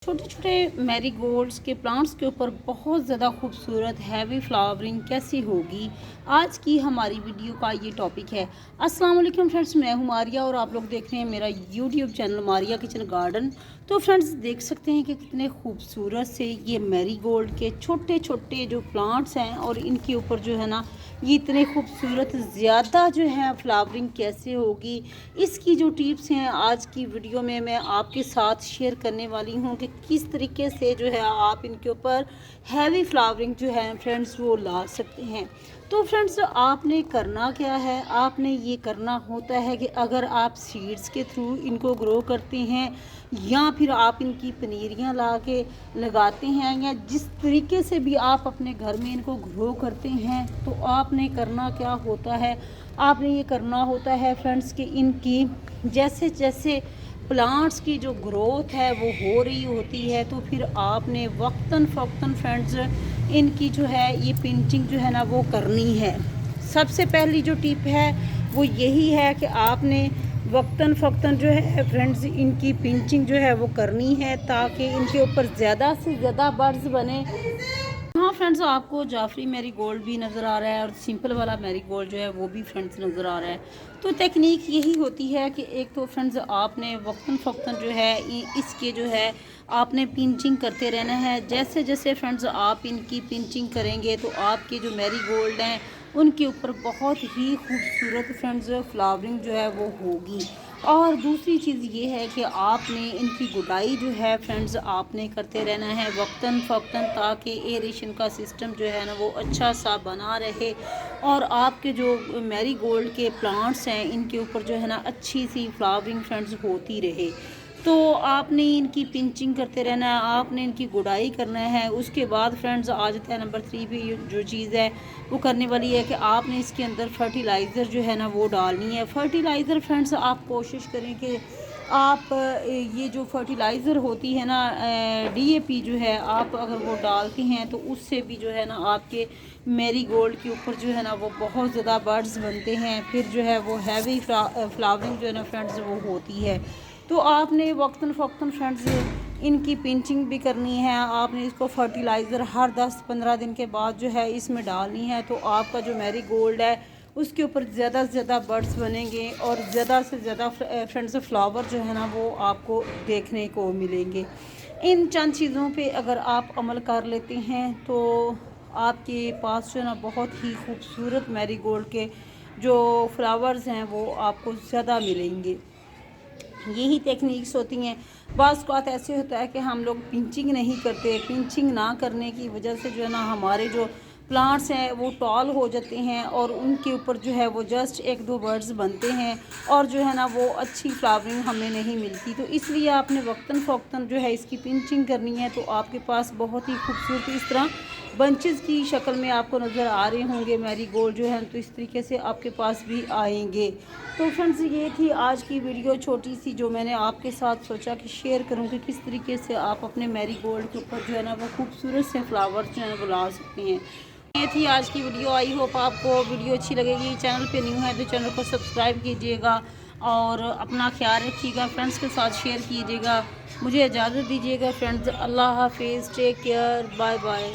छोटे छोटे मैरीगोल्ड्स के प्लांट्स के ऊपर बहुत ज़्यादा खूबसूरत हैवी फ्लावरिंग कैसी होगी, आज की हमारी वीडियो का ये टॉपिक है। अस्सलाम वालेकुम फ्रेंड्स, मैं हूँ मारिया और आप लोग देख रहे हैं मेरा YouTube channel Maria kitchen garden. तो फ्रेंड्स देख सकते हैं कि कितने खूबसूरत से ये मैरीगोल्ड के छोटे छोटे जो प्लांट्स हैं और इनके ऊपर जो है ना ये इतने खूबसूरत ज़्यादा जो है फ्लावरिंग कैसे होगी, इसकी जो टिप्स हैं आज की वीडियो में मैं आपके साथ शेयर करने वाली हूँ कि किस तरीके से जो है आप इनके ऊपर हैवी फ्लावरिंग जो है फ्रेंड्स वो ला सकते हैं। तो फ्रेंड्स आपने करना क्या है, आपने ये करना होता है कि अगर आप सीड्स के थ्रू इनको ग्रो करते हैं या फिर आप इनकी पनीरियाँ ला के लगाते हैं या जिस तरीके से भी आप अपने घर में इनको ग्रो करते हैं, तो आपने करना क्या होता है, आपने ये करना होता है फ्रेंड्स कि इनकी जैसे जैसे प्लांट्स की जो ग्रोथ है वो हो रही होती है तो फिर आपने वक्तन फ़ौक्तन फ्रेंड्स इनकी जो है ये पिंचिंग जो है ना वो करनी है। सबसे पहली जो टिप है वो यही है कि आपने वक्तन फ़ौक्तन जो है फ्रेंड्स इनकी पिंचिंग जो है वो करनी है ताकि इनके ऊपर ज़्यादा से ज़्यादा बर्ड्स बने। हाँ फ्रेंड्स, आपको जाफरी मैरीगोल्ड भी नज़र आ रहा है और सिंपल वाला मैरीगोल्ड जो है वो भी फ्रेंड्स नज़र आ रहा है। तो टेक्निक यही होती है कि एक तो फ्रेंड्स आपने वक्तन फ़ौक्तन जो है इसके जो है आपने पिंचिंग करते रहना है। जैसे जैसे फ्रेंड्स आप इनकी पिंचिंग करेंगे तो आपके जो मैरीगोल्ड हैं उनके ऊपर बहुत ही खूबसूरत फ्रेंड्स फ्लावरिंग जो है वो होगी। और दूसरी चीज़ ये है कि आपने इनकी गुडाई जो है फ्रेंड्स आपने करते रहना है वक्तन फ़ौक्तन ताकि एरेशन का सिस्टम जो है ना वो अच्छा सा बना रहे और आपके जो मैरीगोल्ड के प्लांट्स हैं इनके ऊपर जो है ना अच्छी सी फ्लावरिंग फ्रेंड्स होती रहे। तो आपने इनकी पिंचिंग करते रहना है, आपने इनकी गुडाई करना है। उसके बाद फ्रेंड्स आ जाता है नंबर 3 पे जो चीज़ है वो करने वाली है कि आपने इसके अंदर फर्टिलाइज़र जो है ना वो डालनी है। फर्टिलाइज़र फ्रेंड्स आप कोशिश करें कि आप ये जो फर्टिलाइज़र होती है ना डीएपी जो है आप अगर वो डालते हैं तो उससे भी जो है ना आपके मैरीगोल्ड के ऊपर जो है ना वो बहुत ज़्यादा बर्ड्स बनते हैं, फिर जो है वो हैवी फ्लावरिंग जो है ना फ्रेंड्स वो होती है। तो आपने वक्तन फ़ौक्तन फ्रेंड्स इनकी पिंचिंग भी करनी है। आपने इसको फर्टिलाइज़र हर 10-15 दिन के बाद जो है इसमें डालनी है तो आपका जो मैरीगोल्ड है उसके ऊपर ज़्यादा से ज़्यादा बर्ड्स बनेंगे और ज़्यादा से ज़्यादा फ्रेंड्स फ्लावर जो है ना वो आपको देखने को मिलेंगे। इन चंद चीज़ों पे अगर आप अमल कर लेते हैं तो आपके पास जो है ना बहुत ही खूबसूरत मैरीगोल्ड के जो फ्लावर्स हैं वो आपको ज़्यादा मिलेंगे। यही टेक्निक्स होती हैं। बाज़ औक़ात ऐसे होता है कि हम लोग पिंचिंग नहीं करते, पिंचिंग ना करने की वजह से जो है ना हमारे जो प्लांट्स हैं वो टॉल हो जाते हैं और उनके ऊपर जो है वो जस्ट 1-2 बर्ड्स बनते हैं और जो है ना वो अच्छी फ्लावरिंग हमें नहीं मिलती। तो इसलिए आपने वक्तन फ़ौक्तन जो है इसकी पिंचिंग करनी है तो आपके पास बहुत ही खूबसूरत इस तरह बंचेस की शक्ल में आपको नज़र आ रहे होंगे मैरीगोल्ड जो है, तो इस तरीके से आपके पास भी आएंगे। तो फ्रेंड्स ये थी आज की वीडियो छोटी सी जो मैंने आपके साथ सोचा कि शेयर करूँ कि किस तरीके से आप अपने मैरीगोल्ड के ऊपर जो है ना वो खूबसूरत से फ्लावर्स जो है वो ला सकते हैं। ये थी आज की वीडियो। आई होप आपको वीडियो अच्छी लगेगी। चैनल पे न्यू है तो चैनल को सब्सक्राइब कीजिएगा और अपना ख्याल रखिएगा, फ्रेंड्स के साथ शेयर कीजिएगा। मुझे इजाज़त दीजिएगा फ्रेंड्स। अल्लाह हाफिज़, टेक केयर, बाय बाय।